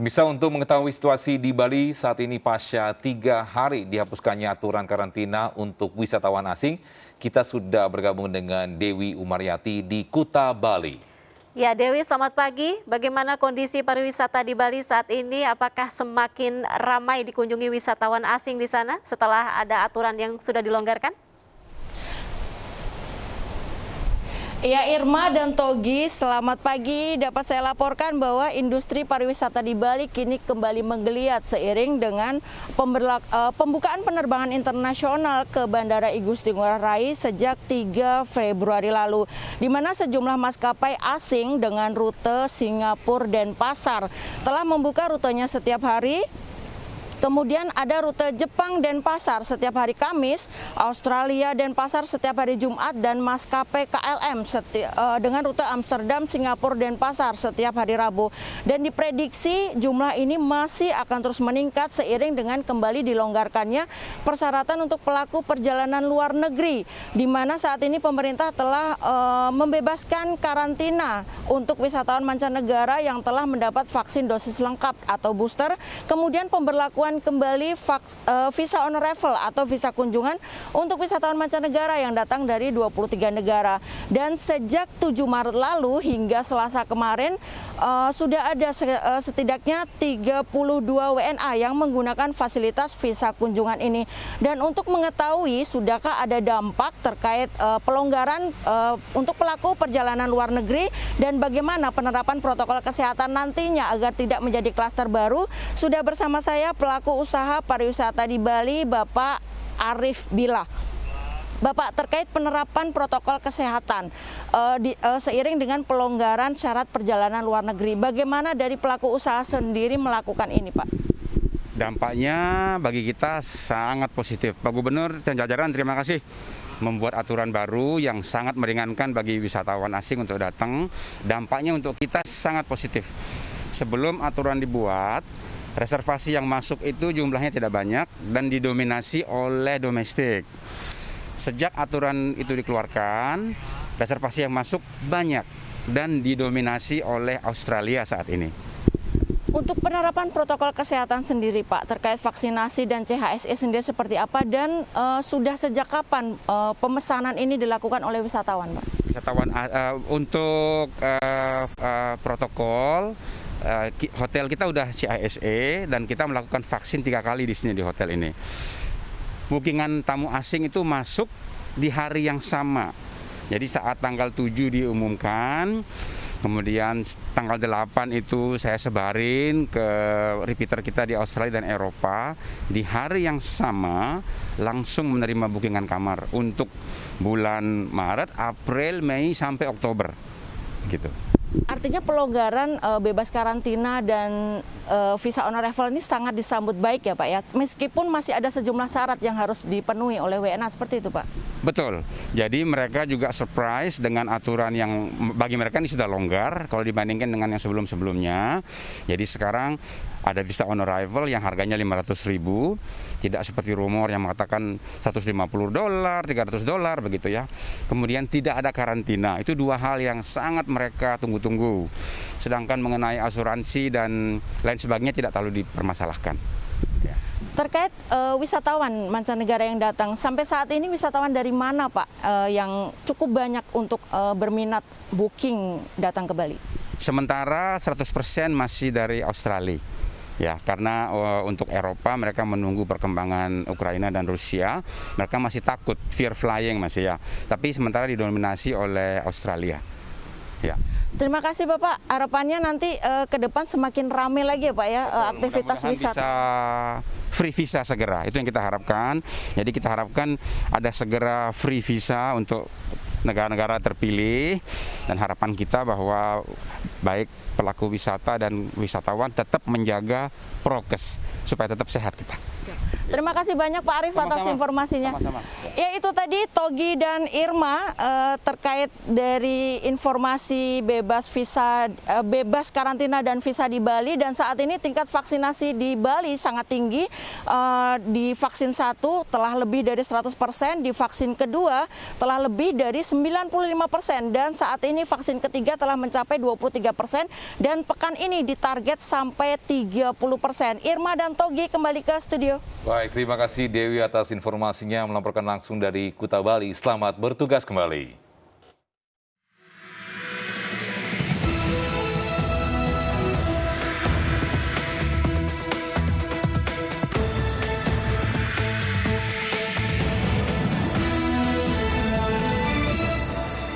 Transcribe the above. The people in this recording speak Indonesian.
Pemirsa, untuk mengetahui situasi di Bali saat ini pasca 3 hari dihapuskannya aturan karantina untuk wisatawan asing, kita sudah bergabung dengan Dewi Umaryati di Kuta Bali. Ya, Dewi, selamat pagi. Bagaimana kondisi pariwisata di Bali saat ini? Apakah semakin ramai dikunjungi wisatawan asing di sana setelah ada aturan yang sudah dilonggarkan? Ya, Irma dan Togi, selamat pagi. Dapat saya laporkan bahwa industri pariwisata di Bali kini kembali menggeliat seiring dengan pembukaan penerbangan internasional ke Bandara I Gusti Ngurah Rai sejak 3 Februari lalu, di mana sejumlah maskapai asing dengan rute Singapura dan Pasar telah membuka rutenya setiap hari. Kemudian ada rute Jepang dan Pasar setiap hari Kamis, Australia dan Pasar setiap hari Jumat, dan maskapai KLM dengan rute Amsterdam, Singapura dan Pasar setiap hari Rabu. Dan diprediksi jumlah ini masih akan terus meningkat seiring dengan kembali dilonggarkannya persyaratan untuk pelaku perjalanan luar negeri, di mana saat ini pemerintah telah membebaskan karantina untuk wisatawan mancanegara yang telah mendapat vaksin dosis lengkap atau booster. Kemudian pemberlakuan kembali visa on arrival atau visa kunjungan untuk wisatawan mancanegara yang datang dari 23 negara. Dan sejak 7 Maret lalu hingga Selasa kemarin sudah ada setidaknya 32 WNA yang menggunakan fasilitas visa kunjungan ini. Dan untuk mengetahui sudahkah ada dampak terkait pelonggaran untuk pelaku perjalanan luar negeri dan bagaimana penerapan protokol kesehatan nantinya agar tidak menjadi klaster baru, sudah bersama saya pelaku usaha pariwisata di Bali, Bapak Arif Billah. Bapak, terkait penerapan protokol kesehatan seiring dengan pelonggaran syarat perjalanan luar negeri, bagaimana dari pelaku usaha sendiri melakukan ini, Pak? Dampaknya bagi kita sangat positif. Pak Gubernur dan jajaran, terima kasih membuat aturan baru yang sangat meringankan bagi wisatawan asing untuk datang. Dampaknya untuk kita sangat positif. Sebelum aturan dibuat, reservasi yang masuk itu jumlahnya tidak banyak dan didominasi oleh domestik. Sejak aturan itu dikeluarkan, reservasi yang masuk banyak dan didominasi oleh Australia saat ini. Untuk penerapan protokol kesehatan sendiri, Pak, terkait vaksinasi dan CHSE sendiri seperti apa, dan sudah sejak kapan pemesanan ini dilakukan oleh wisatawan, Pak? Wisatawan untuk protokol, hotel kita udah CHSE dan kita melakukan vaksin 3 kali di sini di hotel ini. Bookingan tamu asing itu masuk di hari yang sama. Jadi saat tanggal 7 diumumkan, kemudian tanggal 8 itu saya sebarin ke repeater kita di Australia dan Eropa. Di hari yang sama langsung menerima bookingan kamar untuk bulan Maret, April, Mei sampai Oktober gitu. Artinya pelonggaran bebas karantina dan visa on arrival ini sangat disambut baik ya, Pak ya, meskipun masih ada sejumlah syarat yang harus dipenuhi oleh WNA, seperti itu, Pak? Betul, jadi mereka juga surprise dengan aturan yang bagi mereka ini sudah longgar kalau dibandingkan dengan yang sebelum-sebelumnya. Jadi sekarang ada visa on arrival yang harganya 500.000, tidak seperti rumor yang mengatakan $150, $300 begitu ya. Kemudian tidak ada karantina, itu 2 hal yang sangat mereka tunggu-tunggu. Sedangkan mengenai asuransi dan lain sebagainya tidak terlalu dipermasalahkan. Ya. Terkait wisatawan mancanegara yang datang, sampai saat ini wisatawan dari mana, Pak, yang cukup banyak untuk berminat booking datang ke Bali? Sementara 100% masih dari Australia. Ya, karena untuk Eropa mereka menunggu perkembangan Ukraina dan Rusia, mereka masih takut, fear flying masih ya. Tapi sementara didominasi oleh Australia. Ya. Terima kasih Bapak. Harapannya nanti ke depan semakin ramai lagi ya Pak ya. Betul, aktivitas wisata. Bisa free visa segera, itu yang kita harapkan. Jadi kita harapkan ada segera free visa untuk negara-negara terpilih, dan harapan kita bahwa baik pelaku wisata dan wisatawan tetap menjaga prokes supaya tetap sehat kita. Terima kasih banyak Pak Arief atas Sama-sama. informasinya. Sama-sama. Ya itu tadi Togi dan Irma terkait dari informasi bebas karantina dan visa di Bali, dan saat ini tingkat vaksinasi di Bali sangat tinggi. Di vaksin 1 telah lebih dari 100%, di vaksin kedua telah lebih dari 95%, dan saat ini vaksin ketiga telah mencapai 23%, dan pekan ini ditarget sampai 30%. Irma dan Togi kembali ke studio. Baik, terima kasih Dewi atas informasinya melaporkan langsung dari Kuta Bali. Selamat bertugas kembali.